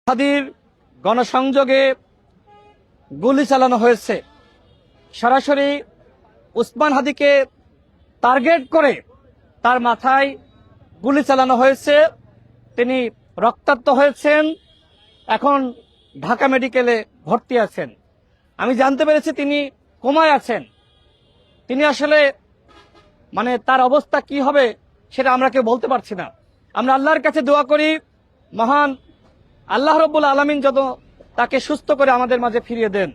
হাদির গণসংযোগে গুলি চালানো হয়েছে। সরাসরি উসমান হাদিকে টার্গেট করে তার মাথায় গুলি চালানো হয়েছে। তিনি রক্তাক্ত হয়েছেন, এখন ঢাকা মেডিকেলে ভর্তি আছেন। আমি জানতে পেরেছি তিনি কোমায় আছেন। তিনি আসলে তার অবস্থা কি হবে সেটা আমরা কেউ বলতে পারছি না। আমরা আল্লাহর কাছে দোয়া করি, মহান আল্লাহ রব্বুল আলামিন যত তাকে সুস্থ করে আমাদের মাঝে ফিরিয়ে দেন।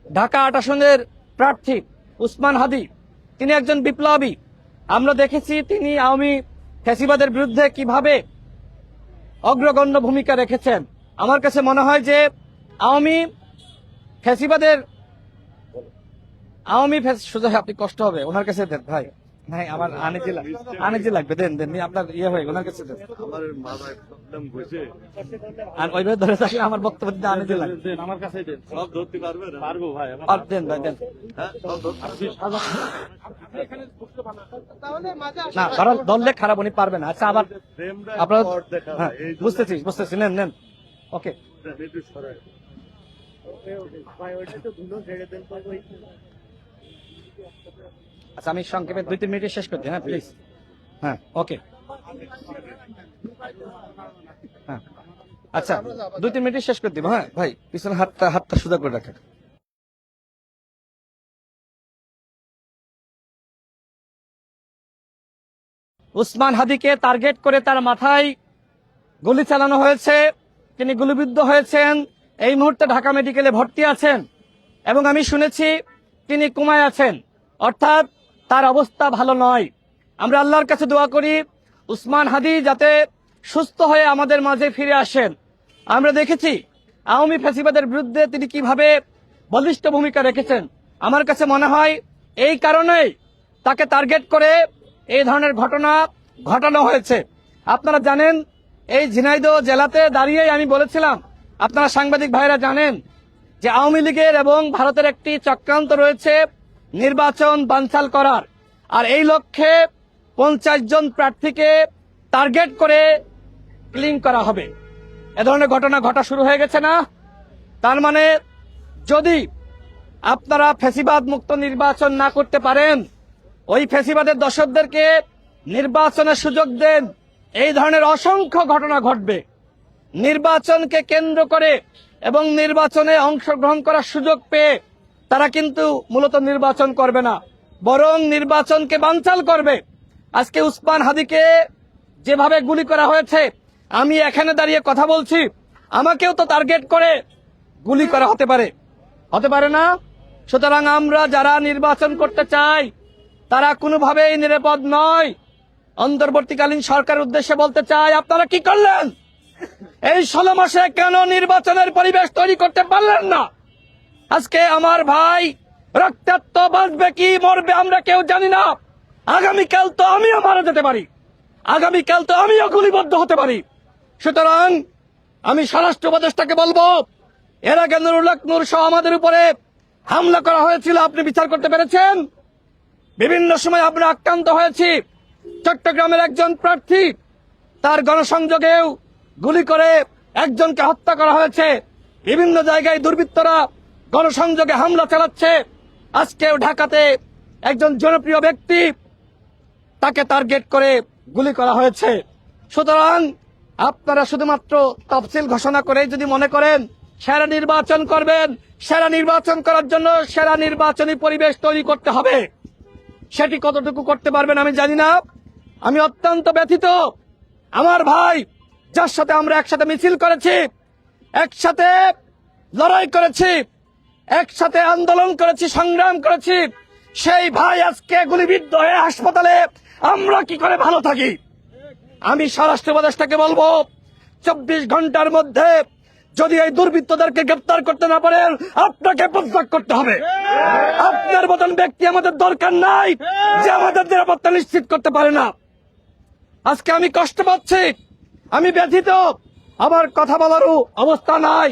ঢাকা ৮ আসনের প্রার্থী উসমান হাদি, তিনি একজন বিপ্লবী। আমরা দেখেছি তিনি আওয়ামী ফ্যাসিবাদের বিরুদ্ধে কিভাবে অগ্রগণ্য ভূমিকা রেখেছেন। আমার কাছে মনে হয় যে আওয়ামী সোজা আপনি কষ্ট হবে ওনার কাছে দেন ভাই। ভাই আমার আনেজি লাগবে, দেন আপনার হয়ে ওনার কাছে দেন। আমার মাথায় প্রবলেম হয়েছে আর ওইভাবে ধরে থাকলে আমার বক্তব্য দিতে আনেজি লাগবে। দেন আমার কাছে দেন, সব ধরতে পারবে না? পারবো ভাই, আর দেন ভাই দেন। হ্যাঁ না, কারণ দললে খারাপ উনি পারবে না। আচ্ছা আবার আপনার বুঝতেছি নেন ওকে। আচ্ছা আমি সংক্ষেপে 2-3 মিনিটে শেষ করতে, হ্যাঁ প্লিজ। হ্যাঁ ওকে, হ্যাঁ আচ্ছা 2-3 মিনিটে শেষ করে দিব। হ্যাঁ ভাই পিছনে হাতটা সোজা করে রাখেন। উসমান হাদিকে টার্গেট করে তার মাথায় গুলি চালানো হয়েছে। তিনি গুলিবিদ্ধ হয়েছেন, এই মুহূর্তে ঢাকা মেডিকেলে ভর্তি আছেন এবং আমি শুনেছি তিনি কোমায় আছেন, অর্থাৎ তার অবস্থা ভালো নয়। আমরা আল্লাহর কাছে দোয়া করি উসমান হাদি যাতে সুস্থ হয়ে আমাদের মাঝে ফিরে আসেন। আমরা দেখেছি আওয়ামী ফ্যাসিবাদের বিরুদ্ধে তিনি কিভাবে বলিষ্ঠ ভূমিকা রেখেছেন। আমার কাছে মনে হয় এই কারণেই তাকে টার্গেট করে এই ধরনের ঘটনা ঘটানো হয়েছে। আপনারা জানেন এই ঝিনাইদহ জেলাতে দাঁড়িয়েই আমি বলেছিলাম, আপনারা সাংবাদিক ভাইরা জানেন যে আওয়ামী লীগের এবং ভারতের একটি চক্রান্ত রয়েছে নির্বাচন বানচাল করার, আর এই লক্ষ্যে 50 জন প্রার্থীকে টার্গেট করে কিলিং করা হবে। এ ধরনের ঘটনা ঘটা শুরু হয়ে গেছে না? তার মানে যদি আপনারা ফ্যাসিবাদ মুক্ত নির্বাচন না করতে পারেন, ওই ফ্যাসিবাদের দর্শকদেরকে নির্বাচনের সুযোগ দেন, এই ধরনের অসংখ্য ঘটনা ঘটবে। নির্বাচনকে কেন্দ্র করে এবং নির্বাচনে অংশগ্রহণ করার সুযোগ পেয়ে তারা কিন্তু মূলত নির্বাচন করবে না, বরং নির্বাচনকে বানচাল করবে। আজকে উসমান হাদিকে যেভাবে গুলি করা হয়েছে, আমি এখানে দাঁড়িয়ে কথা বলছি, আমাকেও তো টার্গেট করে গুলি করা হতে পারে না? সুতরাং আমরা যারা নির্বাচন করতে চাই তারা কোনোভাবেই নিরাপদ নয়। অন্তর্বর্তীকালীন সরকারের উদ্দেশ্যে বলতে চাই, আপনারা কি করলেন? এই 16 মাসে কেন নির্বাচনের পরিবেশ তৈরি করতে পারলেন না? আজকে আমার ভাই রক্তাক্ত, বাঁচবে কি মরবে আমরা কেউ জানি না। আগামীকাল তো আমিও মারা যেতে পারি, আগামীকাল তো আমিও গুলিবদ্ধ হতে পারি। সুতরাং আমি স্বরাষ্ট্র উপদেষ্টাকে বলবো, এর আগে নুরুল হক নূর সহ আমাদের উপরে হামলা করা হয়েছিল, আপনি বিচার করতে পেরেছেন? বিভিন্ন সময় আমরা আক্রান্ত হয়েছি। চট্টগ্রামের একজন প্রার্থী, তার গণসংযোগেও গুলি করে একজনকে হত্যা করা হয়েছে। বিভিন্ন জায়গায় দুর্বৃত্তরা গণসংযোগে হামলা চালাচ্ছে। আজকেও ঢাকাতে একজন জনপ্রিয় ব্যক্তি, তাকে টার্গেট করে গুলি করা হয়েছে। সুতরাং আপনারা শুধুমাত্র তফসিল ঘোষণা করে যদি মনে করেন সেরা নির্বাচন করবেন, সেরা নির্বাচন করার জন্য সেরা নির্বাচনী পরিবেশ তৈরি করতে হবে, সেটি কতটুকু করতে পারবেন আমি জানি না। আমি অত্যন্ত ব্যথিত। আমার ভাই, যার সাথে আমরা একসাথে মিছিল করেছি, একসাথে লড়াই করেছি, একসাথে আন্দোলন করেছি, সংগ্রাম করেছি, সেই ভাই আজকে গুলিবিদ্ধ হয়ে হাসপাতালে, আমরা কি করে ভালো থাকি? আমি স্বরাষ্ট্র উপদেষ্টাকে বলবো, 24 ঘন্টার মধ্যে যদি এই দুর্বৃত্তদেরকে গ্রেপ্তার করতে না পারেন, আপনাকে পদত্যাগ করতে হবে। আপনার মতন ব্যক্তি আমাদের দরকার নাই যে আমাদের নিরাপত্তা নিশ্চিত করতে পারে না। আজকে আমি কষ্ট পাচ্ছি, আমি ব্যথিত, আমার কথা বলারও অবস্থা নাই।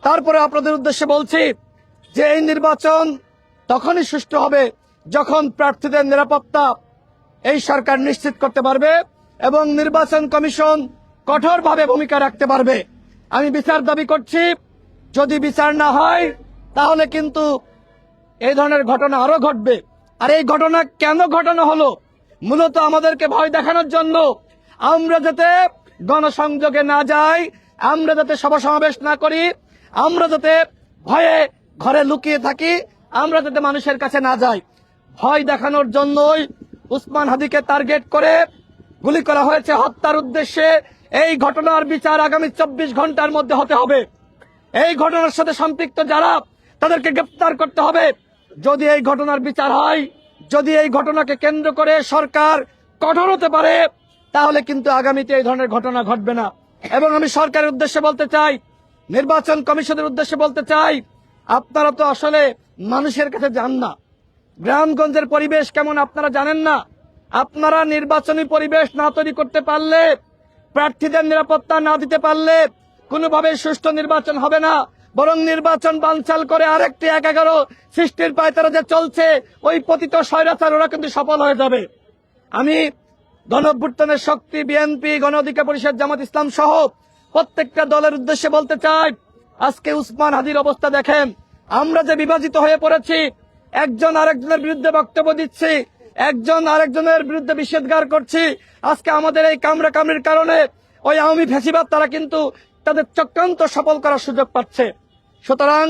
তারপরে আপনাদের উদ্দেশ্যে বলছি যে এই নির্বাচন তখনই সুষ্ঠু হবে যখন প্রার্থীদের নিরাপত্তা এই সরকার নিশ্চিত করতে পারবে, এবং নির্বাচন কমিশন কঠোরভাবে ভূমিকা রাখতে পারবে। আমি বিচার দাবি করছি। যদি বিচার না হয় তাহলে কিন্তু এই ধরনের ঘটনা আরো ঘটবে। আর এই ঘটনা কেন ঘটানো হলো? মূলত আমাদেরকে ভয় দেখানোর জন্য। আমরা যাতে গণসংযোগে না যাই, আমরা যাতে সভা সমাবেশ না করি, আমরা যাতে ভয়ে ঘরে লুকিয়ে থাকি, আমরা যাতে মানুষের কাছে না যাই, ভয় দেখানোর জন্যই উসমান হাদিকে টার্গেট করে গুলি করা হয়েছে হত্যার উদ্দেশ্যে। এই ঘটনার বিচার আগামী 24 ঘন্টার মধ্যে হতে হবে। এই ঘটনার সাথে সম্পৃক্ত যারা, তাদেরকে গ্রেফতার করতে হবে। যদি এই ঘটনার বিচার হয়, যদি এই ঘটনাকে কেন্দ্র করে সরকার কঠোর হতে পারে, তাহলে কিন্তু আগামীতে এই ধরনের ঘটনা ঘটবে না। এবং আমি সরকারের উদ্দেশ্যে বলতে চাই, নির্বাচন কমিশনের উদ্দেশ্যে বলতে চাই, আপনারা তো আসলে মানুষের কাছে যান না। গ্রামগঞ্জের পরিবেশ কেমন আপনারা জানেন না। আপনারা নির্বাচনী পরিবেশ না তৈরি করতে পারলে, প্রার্থীদের নিরাপত্তা না দিতে পারলে কোনোভাবে সুষ্ঠু নির্বাচন হবে না। বরং নির্বাচন বানচাল করে আরেকটি ১১ সৃষ্টির পায়তারা যে চলছে, ওই পতিত স্বৈরাচার ওরা কিন্তু সফল হয়ে যাবে। আমি গণঅভ্যুত্থানের শক্তি, বিএনপি, গণ অধিকার পরিষদ, জামাত ইসলাম সহ প্রত্যেকটা দলের উদ্দেশ্যে বলতে চাই, আজকে উসমান হাদির অবস্থা দেখেন। আমরা যে বিভাজিত হয়ে পড়েছি, একজন আরেকজনের বিরুদ্ধে বক্তব্য দিচ্ছি, একজন আরেকজনের বিরুদ্ধে নিষেধাজ্ঞা করছি। আজকে আমাদের এই কামড়াকামড়ির কারণে ওই আওয়ামী ফ্যাসিবাদ তারা কিন্তু তাদের চক্রান্ত সফল করার সুযোগ পাচ্ছে। সুতরাং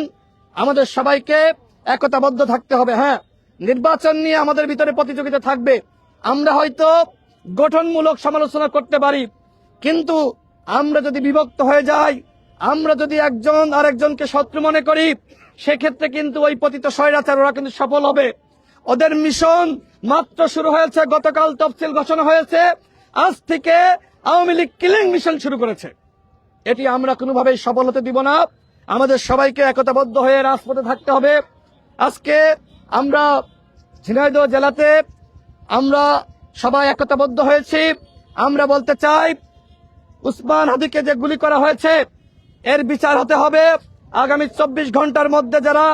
আমাদের সবাইকে একতাবদ্ধ থাকতে হবে। হ্যাঁ, নির্বাচন নিয়ে আমাদের ভিতরে প্রতিযোগিতা থাকবে। আমরা হয়তো গঠনমূলক সমালোচনা করতে পারি, কিন্তু আমরা যদি বিভক্ত হয়ে যাই, আমরা যদি একজন আরেকজনকে শত্রু মনে করি, সেক্ষেত্রে কিন্তু ওই পতিত স্বৈরাচার ওরা কিন্তু সফল হবে। ওদের মিশন মাত্র শুরু হয়েছে, গতকাল তফসিল ঘোষণা হয়েছে, আজ থেকে আওয়ামী লীগ কিলিং মিশন শুরু করেছে। এটি আমরা কোনোভাবেই সফল হতে দিব না। আমাদের সবাইকে একতাবদ্ধ হয়ে রাজপথে থাকতে হবে। আজকে আমরা ঝিনাইদহ জেলাতে আমরা সবাই একতাবদ্ধ হয়েছি। আমরা বলতে চাই, উসমান হাদিকে যে গুলি করা হয়েছে এর বিচার হতে হবে। আগামী 24 ঘন্টার মধ্যে যারা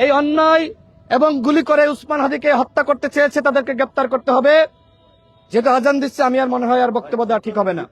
এই অন্যায় এবং গুলি করে উসমান হাদিকে হত্যা করতে চেয়েছে তাদেরকে গ্রেপ্তার করতে হবে। যেহেতু আজান দিচ্ছে, আমি আর মনে হয় আর বক্তব্য দেওয়া ঠিক হবে না।